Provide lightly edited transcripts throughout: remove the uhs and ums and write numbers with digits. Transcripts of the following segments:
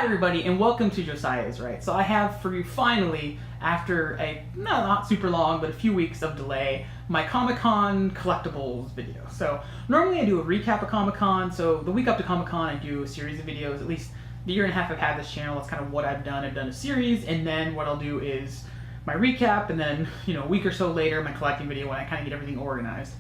Hi everybody, and welcome to Josiah is Right. So I have for you finally, after a not super long, but a few weeks of delay, my Comic-Con Collectibles video. So normally I do a recap of Comic-Con, so the week up to Comic-Con I do a series of videos. At least the year and a half I've had this channel, that's kind of what I've done. I've done a series, and then what I'll do is my recap, and then a week or so later my collecting video when I kind of get everything organized.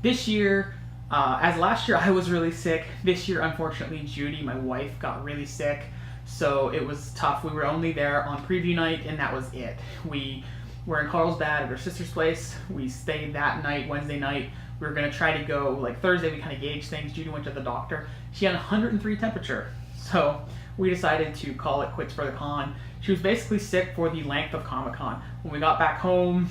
This year, as last year I was really sick, this year unfortunately Judy, my wife, got really sick, so it was tough. We were only there on preview night and that was it. We were in Carlsbad at her sister's place. We stayed that night, Wednesday night. We were going to try to go, like Thursday we kind of gauged things. Judy went to the doctor. She had 103 temperature, so we decided to call it quits for the con. She was basically sick for the length of Comic-Con. When we got back home,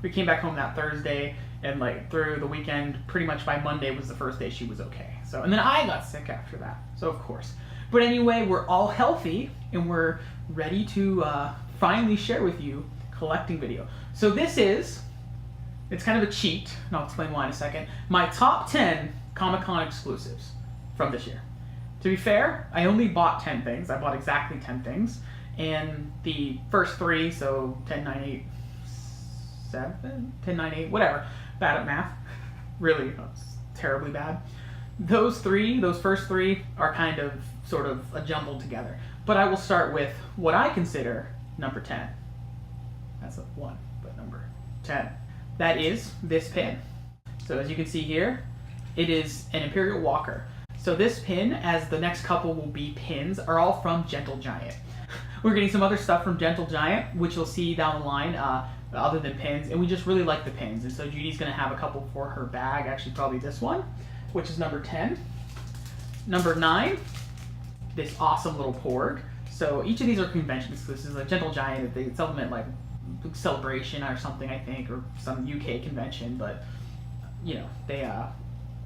we came back home that Thursday, and like through the weekend, pretty much by Monday was the first day she was okay. So, and then I got sick after that, so of course. But anyway, we're all healthy, and we're ready to finally share with you collecting video. So this is, it's kind of a cheat, and I'll explain why in a second, my top 10 Comic-Con exclusives from this year. To be fair, I only bought 10 things. I bought exactly 10 things. And the first three, so 10, 9, 8, 7, 10, 9, 8, whatever. Bad at math. Really, terribly bad. Those first three are kind of, sort of, jumbled together. But I will start with what I consider number 10. That's a 1, but number 10. That is this pin. So as you can see here, it is an Imperial Walker. So this pin, as the next couple will be pins, are all from Gentle Giant. We're getting some other stuff from Gentle Giant, which you'll see down the line, other than pins, and we just really like the pins. And so Judy's going to have a couple for her bag, actually probably this one, which is number 10. Number 9, this awesome little Porg. So each of these are convention exclusives. Like Gentle Giant, they sell them at like Celebration or something, I think, or some UK convention, but they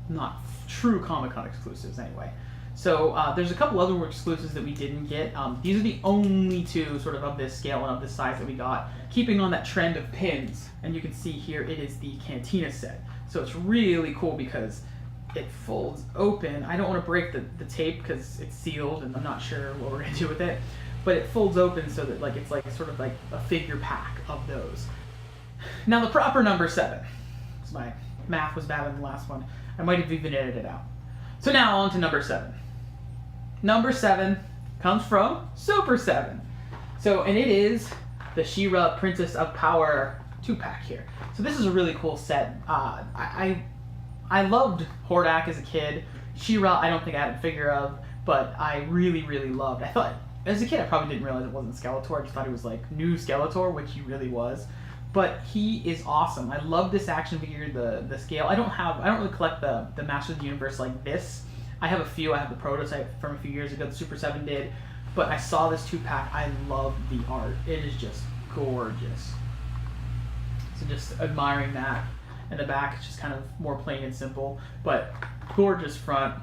not true Comic-Con exclusives anyway. So there's a couple other exclusives that we didn't get. These are the only two sort of this scale and of this size that we got, keeping on that trend of pins. And you can see here it is the Cantina set. So it's really cool because it folds open. I don't want to break the tape because it's sealed and I'm not sure what we're going to do with it. But it folds open so that it's like sort of like a figure pack of those. Now the proper number 7. So my math was bad on the last one. I might have even edited it out. So now on to number 7. Number 7 comes from Super 7. So, and it is the She-Ra Princess of Power 2-pack here. So this is a really cool set. I loved Hordak as a kid. She-Ra I don't think I had a figure of, but I really, really loved. I thought, as a kid I probably didn't realize it wasn't Skeletor. I just thought it was like new Skeletor, which he really was. But he is awesome. I love this action figure, the scale. I don't really collect the Masters of the Universe like this. I have a few. I have the prototype from a few years ago, the Super 7 did. But I saw this 2-pack. I love the art. It is just gorgeous. So just admiring that. And the back is just kind of more plain and simple. But gorgeous front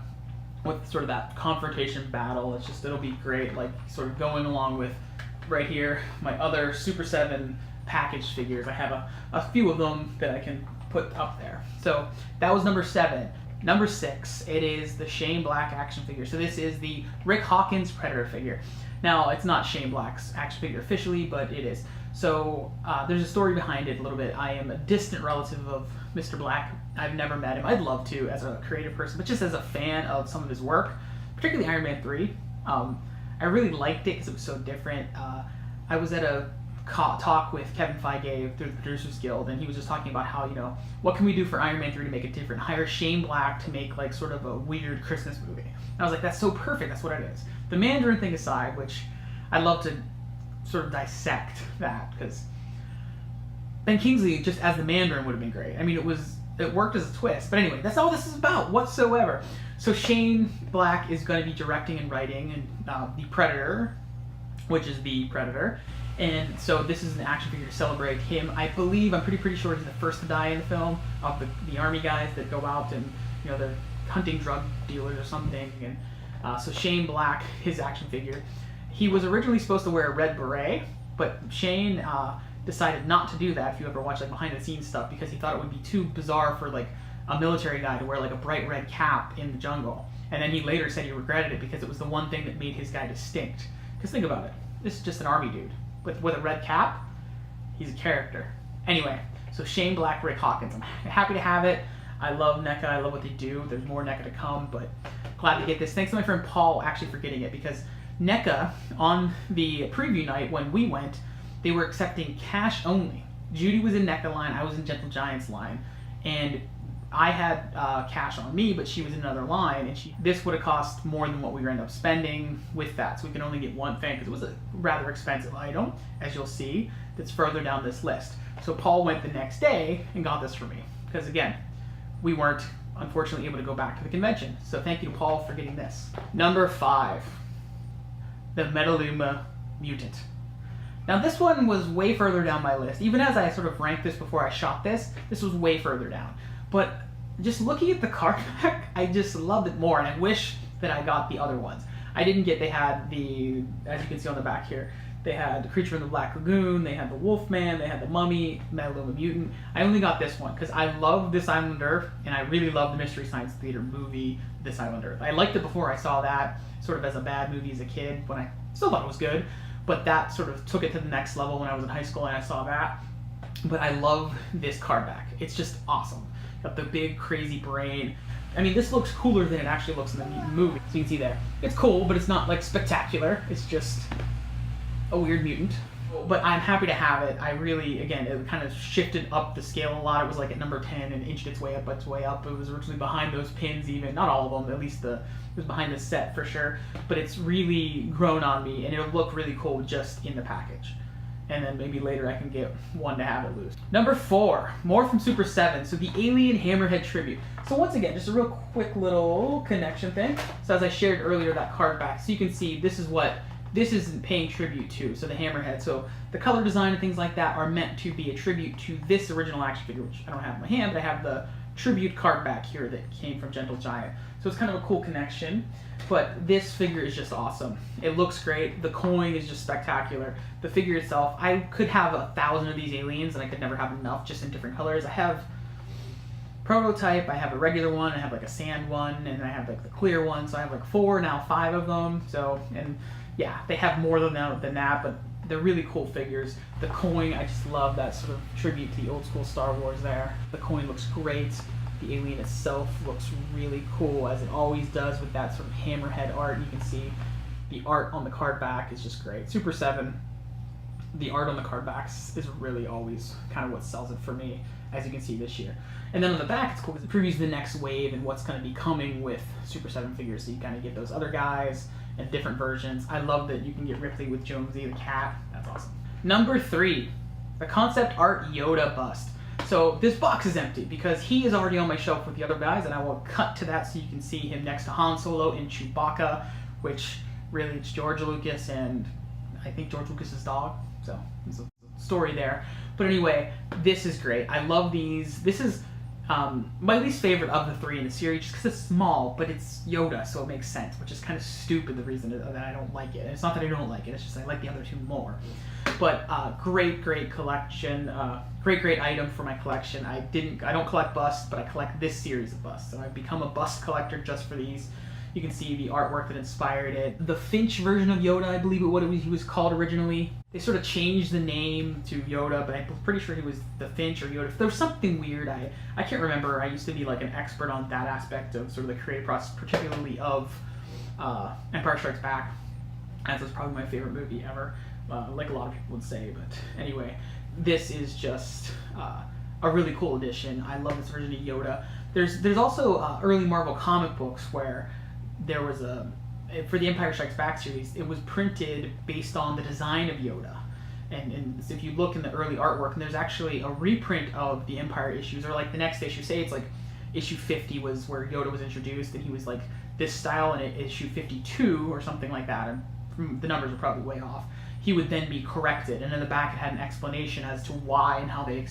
with sort of that confrontation battle. It'll be great. Like sort of going along with right here, my other Super 7 packaged figures. I have a few of them that I can put up there. So that was number 7. Number 6, it is the Shane Black action figure. So this is the Rick Hawkins Predator figure. Now, it's not Shane Black's action figure officially, but it is. So there's a story behind it a little bit. I am a distant relative of Mr. Black. I've never met him. I'd love to as a creative person, but just as a fan of some of his work, particularly Iron Man 3. I really liked it because it was so different. I was at a talk with Kevin Feige through the Producers Guild, and he was just talking about how, what can we do for Iron Man 3 to make it different? Hire Shane Black to make like sort of a weird Christmas movie. And I was like, that's so perfect, that's what it is. The Mandarin thing aside, which I'd love to sort of dissect that, because Ben Kingsley just as the Mandarin would have been great. I mean, it worked as a twist, but anyway, that's all this is about whatsoever. So Shane Black is going to be directing and writing and the Predator, which is the Predator. And so this is an action figure to celebrate him. I'm pretty sure he's the first to die in the film, of the army guys that go out and, they're hunting drug dealers or something. And so Shane Black, his action figure, he was originally supposed to wear a red beret, but Shane decided not to do that, if you ever watch like behind the scenes stuff, because he thought it would be too bizarre for like a military guy to wear like a bright red cap in the jungle. And then he later said he regretted it because it was the one thing that made his guy distinct. Because think about it, this is just an army dude with a red cap. He's a character. Anyway, so Shane Black, Rick Hawkins. I'm happy to have it. I love NECA. I love what they do. There's more NECA to come, but glad to get this. Thanks to my friend Paul actually for getting it, because NECA, on the preview night when we went, they were accepting cash only. Judy was in NECA line, I was in Gentle Giants line, and I had cash on me, but she was in another line, and this would have cost more than what we ended up spending with that, so we can only get one fan, because it was a rather expensive item, as you'll see, that's further down this list. So Paul went the next day and got this for me, because again, we weren't unfortunately able to go back to the convention. So thank you to Paul for getting this. Number 5, the Metaluma Mutant. Now this one was way further down my list. Even as I sort of ranked this before I shot this was way further down. But just looking at the card back, I just loved it more, and I wish that I got the other ones. I didn't get, they had the, as you can see on the back here, they had the Creature in the Black Lagoon, they had the Wolfman, they had the Mummy, Metaluma Mutant. I only got this one because I love This Island Earth, and I really love the Mystery Science Theater movie, This Island Earth. I liked it before I saw that, sort of as a bad movie as a kid, when I still thought it was good, but that sort of took it to the next level when I was in high school and I saw that. But I love this card back. It's just awesome. Got the big, crazy brain. I mean, this looks cooler than it actually looks in the movie. So you can see there. It's cool, but it's not like spectacular. It's just a weird mutant. But I'm happy to have it. I really, again, it kind of shifted up the scale a lot. It was like at number 10 and inched its way up, It was originally behind those pins even. Not all of them, at least it was behind the set for sure. But it's really grown on me, and it'll look really cool just in the package. And then maybe later I can get one to have it loose. Number 4, more from Super 7. So the Alien Hammerhead Tribute. So once again, just a real quick little connection thing. So as I shared earlier, that card back, so you can see this is what this is paying tribute to, so the Hammerhead. So the color design and things like that are meant to be a tribute to this original action figure, which I don't have in my hand, but I have the tribute card back here that came from Gentle Giant. So it's kind of a cool connection, but this figure is just awesome. It looks great. The coin is just spectacular. The figure itself, I could have 1,000 of these aliens and I could never have enough, just in different colors. I have prototype, I have a regular one, I have like a sand one, and I have like the clear one, so I have like 4, now 5 of them. So, and yeah, they have more than that, but they're really cool figures. The coin, I just love that sort of tribute to the old school Star Wars there. The coin looks great. The alien itself looks really cool, as it always does with that sort of hammerhead art. You can see the art on the card back is just great. Super 7, the art on the card backs is really always kind of what sells it for me, as you can see this year. And then on the back, it's cool because it previews the next wave and what's going to be coming with Super 7 figures, so you kind of get those other guys and different versions. I love that you can get Ripley with Jonesy the cat. That's awesome. Number 3, the concept art Yoda bust. So this box is empty because he is already on my shelf with the other guys, and I will cut to that so you can see him next to Han Solo in Chewbacca, which really it's George Lucas and I think George Lucas's dog. So there's a story there. But anyway, this is great. I love these. This is my least favorite of the 3 in the series, just because it's small, but it's Yoda, so it makes sense, which is kind of stupid, the reason that I don't like it. And it's not that I don't like it, it's just I like the other 2 more. But great collection, great item for my collection. I don't collect busts, but I collect this series of busts, so I've become a bust collector just for these. You can see the artwork that inspired it. The Finch version of Yoda, I believe he was called originally. They sort of changed the name to Yoda, but I'm pretty sure he was the Finch or Yoda. There was something weird. I can't remember. I used to be like an expert on that aspect of sort of the creative process, particularly of Empire Strikes Back. As was probably my favorite movie ever, like a lot of people would say. But anyway, this is just a really cool edition. I love this version of Yoda. There's also early Marvel comic books where there was for the Empire Strikes Back series, it was printed based on the design of Yoda. And if you look in the early artwork, and there's actually a reprint of the Empire issues, or like the next issue, say it's like issue 50 was where Yoda was introduced, and he was like this style, and issue 52 or something like that, and the numbers are probably way off, he would then be corrected, and in the back it had an explanation as to why and how they,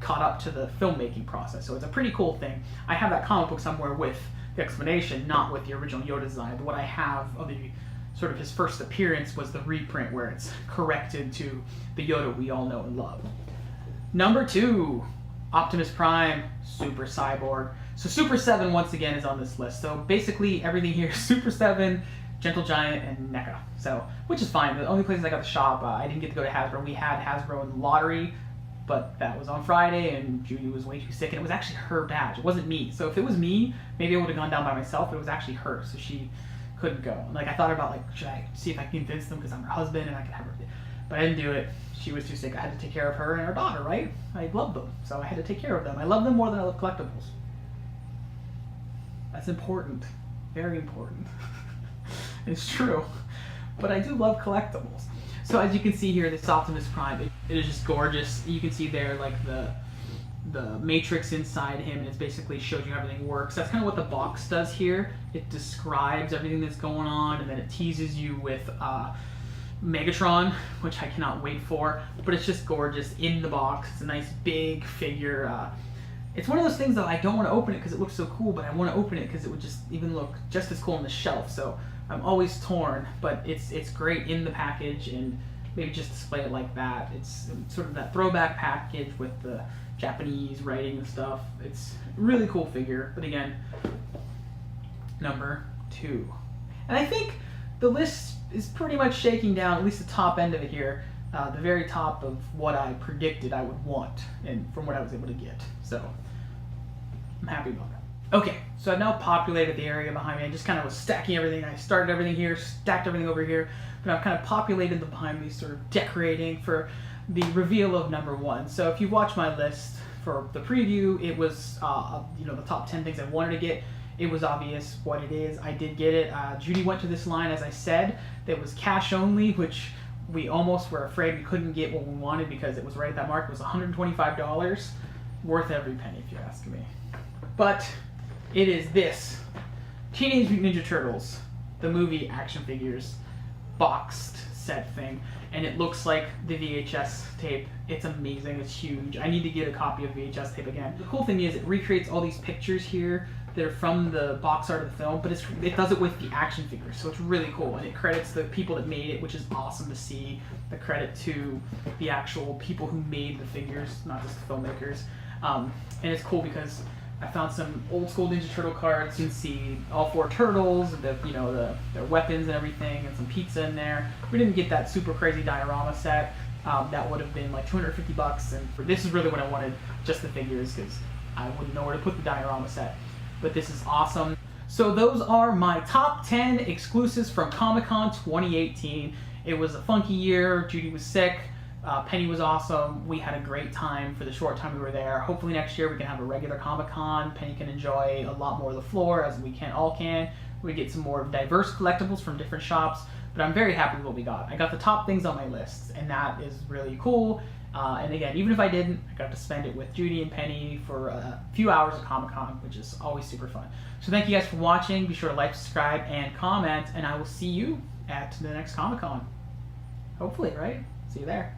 caught up to the filmmaking process. So it's a pretty cool thing. I have that comic book somewhere with the explanation, not with the original Yoda design, but what I have of the sort of his first appearance was the reprint where it's corrected to the Yoda we all know and love. Number 2, Optimus Prime, Super Cyborg. So Super 7 once again is on this list. So basically everything here is Super 7, Gentle Giant, and NECA. So, which is fine. The only places I got to shop, I didn't get to go to Hasbro. We had Hasbro in the lottery, but that was on Friday, and Judy was way too sick, and it was actually her badge. It wasn't me. So if it was me, maybe I would have gone down by myself, but it was actually her, so she couldn't go. Like, I thought about, like, should I see if I can convince them because I'm her husband and I could have her, but I didn't do it. She was too sick. I had to take care of her and her daughter, right? I love them, so I had to take care of them. I love them more than I love collectibles. That's important. Very important. It's true. But I do love collectibles. So as you can see here, this Optimus Prime, it is just gorgeous. You can see there, like, the matrix inside him, and it basically shows you how everything works. That's kind of what the box does here. It describes everything that's going on, and then it teases you with Megatron, which I cannot wait for. But it's just gorgeous in the box. It's a nice big figure. It's one of those things that I don't want to open it because it looks so cool, but I want to open it because it would just even look just as cool on the shelf. So I'm always torn, but it's great in the package, and maybe just display it like that. It's sort of that throwback package with the Japanese writing and stuff. It's a really cool figure, but again, number 2. And I think the list is pretty much shaking down, at least the top end of it here, the very top of what I predicted I would want, and from what I was able to get. So I'm happy about that. Okay, so I've now populated the area behind me. I just kind of was stacking everything. I started everything here, stacked everything over here, but I've kind of populated the behind me, sort of decorating for the reveal of number 1. So if you watch my list for the preview, it was the top 10 things I wanted to get. It was obvious what it is. I did get it. Judy went to this line, as I said, that was cash only, which we almost were afraid we couldn't get what we wanted because it was right at that mark. It was $125, worth every penny if you ask me. But it is this Teenage Mutant Ninja Turtles, the movie action figures, boxed set thing, and it looks like the VHS tape. It's amazing. It's huge. I need to get a copy of VHS tape again. The cool thing is it recreates all these pictures here that are from the box art of the film, but it does it with the action figures, so it's really cool, and it credits the people that made it, which is awesome to see. The credit to the actual people who made the figures, not just the filmmakers. And it's cool because I found some old school Ninja Turtle cards. You can see all 4 turtles, their weapons and everything, and some pizza in there. We didn't get that super crazy diorama set. That would have been like $250, and this is really what I wanted, just the figures, because I wouldn't know where to put the diorama set. But this is awesome. So those are my top 10 exclusives from Comic-Con 2018. It was a funky year. Judy was sick. Penny was awesome. We had a great time for the short time we were there. Hopefully next year we can have a regular Comic-Con. Penny can enjoy a lot more of the floor, as we all can. We get some more diverse collectibles from different shops. But I'm very happy with what we got. I got the top things on my list, and that is really cool. And again, even if I didn't, I got to spend it with Judy and Penny for a few hours at Comic-Con, which is always super fun. So thank you guys for watching. Be sure to like, subscribe, and comment, and I will see you at the next Comic-Con. Hopefully, right? See you there.